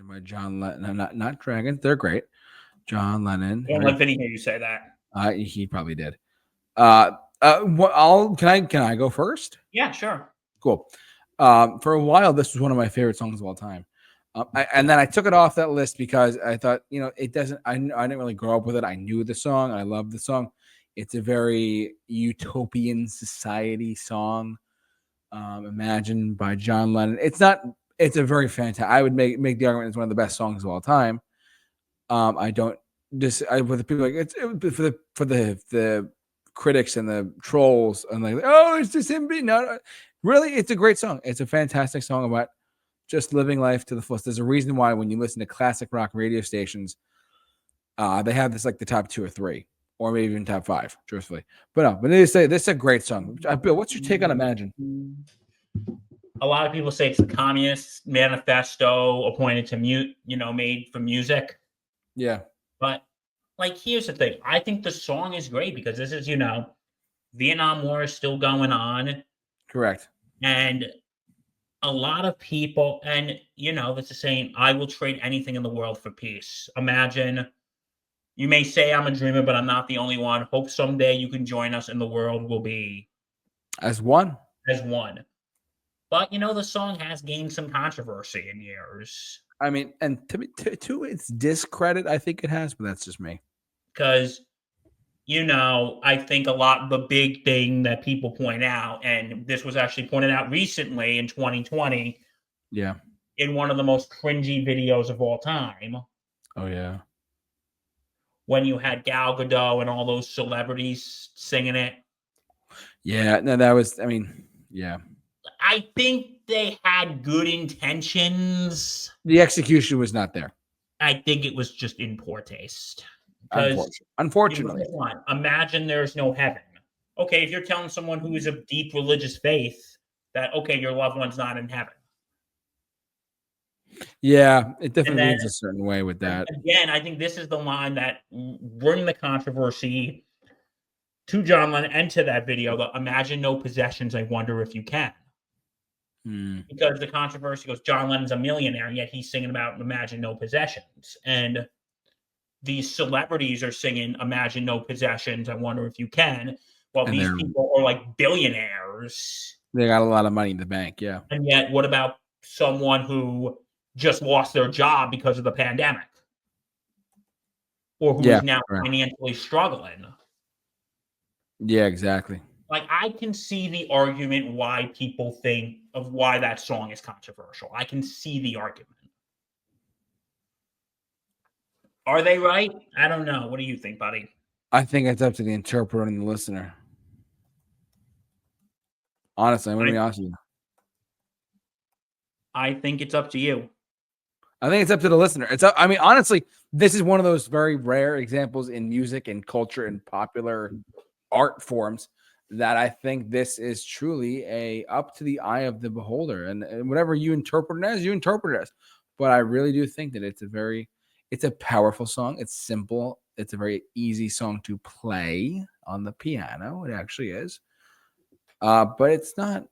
by John Lennon. No, not Dragons. They're great. John Lennon. I don't let Vinny hear you say that. He probably did. Can I go first? Yeah, sure. Cool. For a while, this was one of my favorite songs of all time. And then I took it off that list because I thought, it doesn't. I didn't really grow up with it. I knew the song. I love the song. It's a very utopian society song. Imagine by John Lennon. It's not. It's a very fantastic. I would make the argument it's one of the best songs of all time. I don't just with the people like it's for the critics and the trolls and like, oh, it's just him being no. Really, it's a great song. It's a fantastic song about just living life to the fullest. There's a reason why when you listen to classic rock radio stations, they have this like the top 2 or 3, or maybe even top 5, truthfully. But they say this is a great song. Bill, what's your take on Imagine? A lot of people say it's the Communist Manifesto appointed to made for music. Yeah. But here's the thing. I think the song is great because this is, Vietnam War is still going on. Correct. And a lot of people, and that's the saying, I will trade anything in the world for peace. Imagine, you may say I'm a dreamer, but I'm not the only one. Hope someday you can join us and the world will be as one. But the song has gained some controversy in years. I mean, and to its discredit, I think it has, but that's just me. Because I think the big thing that people point out, and this was actually pointed out recently in 2020. Yeah. In one of the most cringy videos of all time. Oh, yeah. When you had Gal Gadot and all those celebrities singing it. Yeah. No, that was, yeah. I think they had good intentions. The execution was not there. I think it was just in poor taste. Unfortunately. Imagine there's no heaven. Okay, if you're telling someone who is of deep religious faith that, okay, your loved one's not in heaven. Yeah, it definitely means a certain way with that. Again, I think this is the line that bring the controversy to John Lennon and to that video. The imagine no possessions, I wonder if you can. Because the controversy goes, John Lennon's a millionaire, yet he's singing about imagine no possessions. And these celebrities are singing imagine no possessions, I wonder if you can. While these people are like billionaires. They got a lot of money in the bank, yeah. And yet, what about someone who just lost their job because of the pandemic? Or who is now financially struggling? Yeah, exactly. I can see the argument why people think of why that song is controversial. I can see the argument. Are they right? I don't know. What do you think, buddy? I think it's up to the interpreter and the listener. Honestly, I'm going to be honest with you. I think it's up to you. I think it's up to the listener. Honestly, this is one of those very rare examples in music and culture and popular art forms that I think this is truly up to the eye of the beholder, and whatever you interpret it as, you interpret it as. But I really do think that it's a powerful song. It's simple. It's a very easy song to play on the piano. It actually is. But it's not,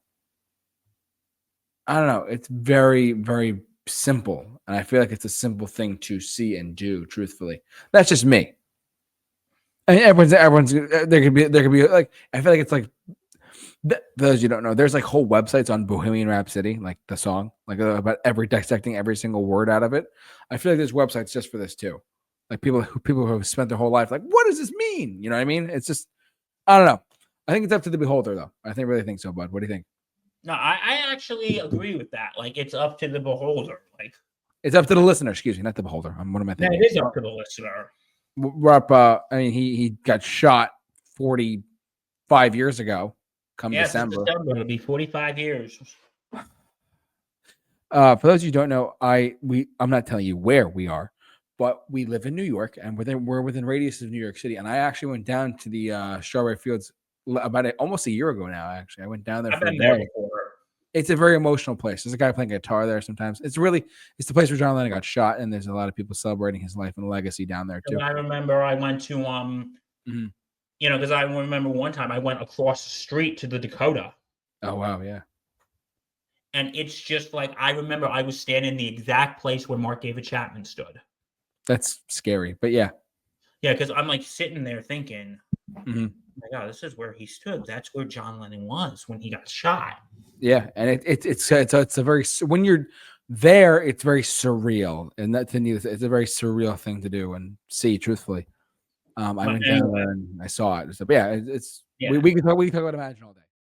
I don't know. It's very, very simple. And I feel like it's a simple thing to see and do, truthfully. That's just me. I mean, everyone's there could be like, I feel like it's like, those you don't know, there's like whole websites on Bohemian Rhapsody, like the song, like about dissecting every single word out of it. I feel like there's websites just for this too. Like people who have spent their whole life like, what does this mean? You know what I mean? It's just, I don't know. I think it's up to the beholder though. I really think so, bud. What do you think? No, I actually agree with that. Like, it's up to the beholder. Like, it's up to the listener, excuse me, not the beholder. What am I thinking? It is up to the listener. We're up, he got shot 45 years ago. December. It'll be 45 years. For those of you who don't know, I'm not telling you where we are, but we live in New York, and we're within radius of New York City. And I actually went down to the Strawberry Fields about almost a year ago now. Actually, I went down there for a day. It's a very emotional place. There's a guy playing guitar there sometimes. It's the place where John Lennon got shot, and there's a lot of people celebrating his life and legacy down there too. I remember I went to because I remember one time I went across the street to the Dakota. Oh wow, yeah. And it's just like, I remember I was standing in the exact place where Mark David Chapman stood. That's scary, but yeah. Yeah, because I'm like sitting there thinking, Mhm. oh my God, this is where he stood. That's where John Lennon was when he got shot. Yeah, and it's a very when you're there, it's very surreal, and that to me, it's a very surreal thing to do and see. Truthfully, I But went down anyway, there and I saw it. So, yeah, it's yeah. we can talk about Imagine all day.